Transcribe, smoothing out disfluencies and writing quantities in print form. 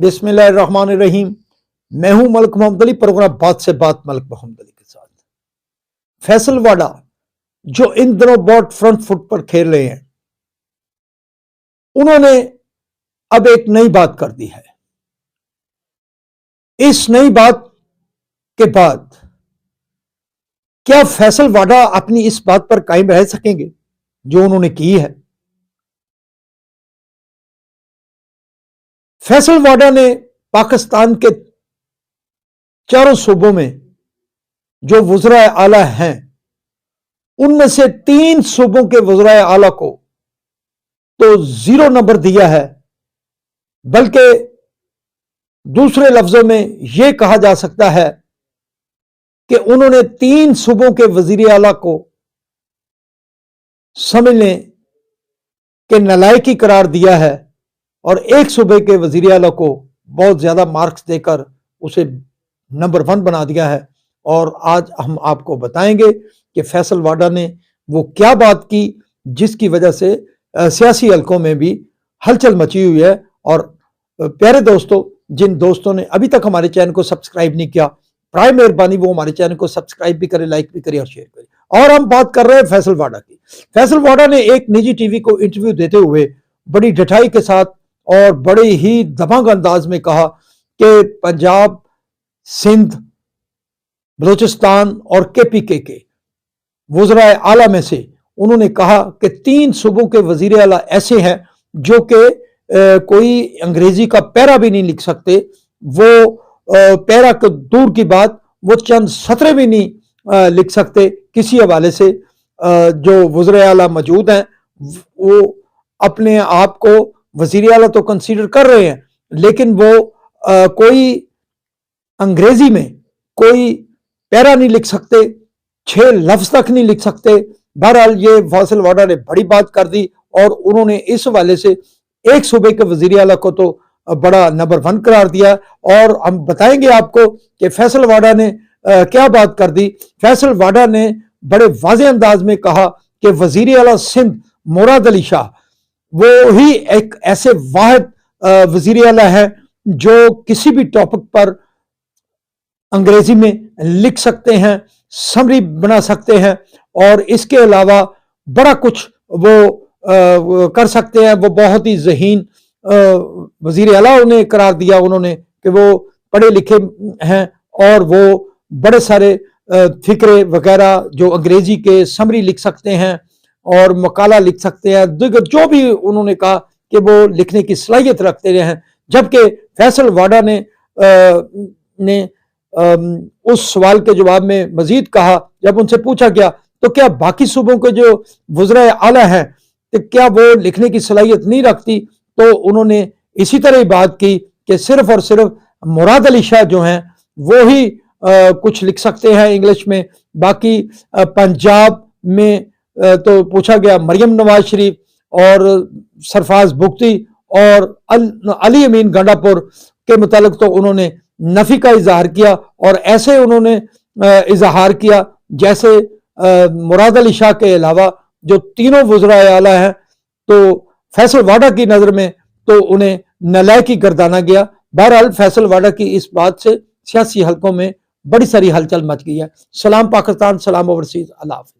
बिस्मिल्लाहिर्रहमानिर्रहीम। मैं हूं मलिक मोहम्मद अली, प्रोग्राम बात से बात मलिक मोहम्मद अली के साथ। फैसल वाडा जो इन दिनों बहुत फ्रंट फुट पर खेल रहे हैं, उन्होंने अब एक नई बात कर दी है। इस नई बात के बाद क्या फैसल वाडा अपनी इस बात पर कायम रह सकेंगे जो उन्होंने की है? फैसल वाडा ने पाकिस्तान के चारों सूबों में जो वज़राए आला हैं, उनमें से 3 सूबों के वज़राए आला को तो 0 नंबर दिया है, बल्कि दूसरे लफ्जों में यह कहा जा सकता है कि उन्होंने 3 सूबों के वज़ीर आला को समझ लें कि नालायकी करार दिया है और एक सूबे के वज़ीर आला को बहुत ज्यादा मार्क्स देकर उसे नंबर 1 बना दिया है। और आज हम आपको बताएंगे कि फैसल वाडा ने वो क्या बात की जिसकी वजह से सियासी हलकों में भी हलचल मची हुई है। और प्यारे दोस्तों, जिन दोस्तों ने अभी तक हमारे चैनल को सब्सक्राइब नहीं किया, प्राय मेहरबानी वो हमारे चैनल को सब्सक्राइब भी करें, लाइक भी करें और शेयर करें। और हम बात कर रहे हैं फैसल वाडा की। फैसल वाडा ने एक निजी टीवी को इंटरव्यू देते हुए बड़ी ढठाई के साथ और बड़े ही दबंग अंदाज में कहा कि पंजाब, सिंध, बलूचिस्तान और केपीके के वज़राए आला में से उन्होंने कहा कि 3 सूबों के वज़ीर आला ऐसे हैं जो कि कोई अंग्रेजी का पैरा भी नहीं लिख सकते। वो पैरा को दूर की बात, वो चंद सतरे भी नहीं लिख सकते किसी हवाले से। जो वज़ीर आला मौजूद हैं वो अपने आप को वज़ीर आला तो कंसीडर कर रहे हैं, लेकिन वो कोई अंग्रेजी में कोई पैरा नहीं लिख सकते, 6 लफ्ज तक नहीं लिख सकते। बहरहाल ये फैसल वाडा ने बड़ी बात कर दी और उन्होंने इस हवाले से एक सूबे के वज़ीर आला को तो बड़ा नंबर 1 करार दिया। और हम बताएंगे आपको कि फैसल वाडा ने क्या बात कर दी। फैसल वाडा ने बड़े वाज़ेह अंदाज में कहा कि वज़ीर आला सिंध मुराद अली शाह वो ही एक ऐसे वाहिद वज़ीर आला है जो किसी भी टॉपिक पर अंग्रेजी में लिख सकते हैं, समरी बना सकते हैं और इसके अलावा बड़ा कुछ वो कर सकते हैं। वो बहुत ही ज़हीन वज़ीर आला उन्हें करार दिया उन्होंने कि वो पढ़े लिखे हैं और वो बड़े सारे फिक्रे वगैरह जो अंग्रेजी के समरी लिख सकते हैं और मकाला लिख सकते हैं, जो भी उन्होंने कहा कि वो लिखने की सलाहियत रखते रहे हैं। जबकि फैसल वाडा ने उस सवाल के जवाब में मजीद कहा, जब उनसे पूछा गया तो क्या बाकी सूबों के जो वज़राए आला हैं तो क्या वो लिखने की सलाहियत नहीं रखती, तो उन्होंने इसी तरह ही बात की कि सिर्फ और सिर्फ मुराद अली शाह जो हैं वो ही कुछ लिख सकते हैं इंग्लिश में। बाकी पंजाब में तो पूछा गया मरियम नवाज शरीफ और सरफराज बुख्ती और अली अमीन गंडापुर के मुतालिक तो उन्होंने नफी का इजहार किया और ऐसे उन्होंने इजहार किया जैसे मुराद अली शाह के अलावा जो तीनों वज़राए आला हैं तो फैसल वाडा की नजर में तो उन्हें नालायकी गर्दाना गया। बहरहाल फैसल वाडा की इस बात से सियासी हलकों में बड़ी सारी हलचल मच गई है। सलाम पाकिस्तान, सलाम ओवरसीज, अल्लाह हाफ़िज़।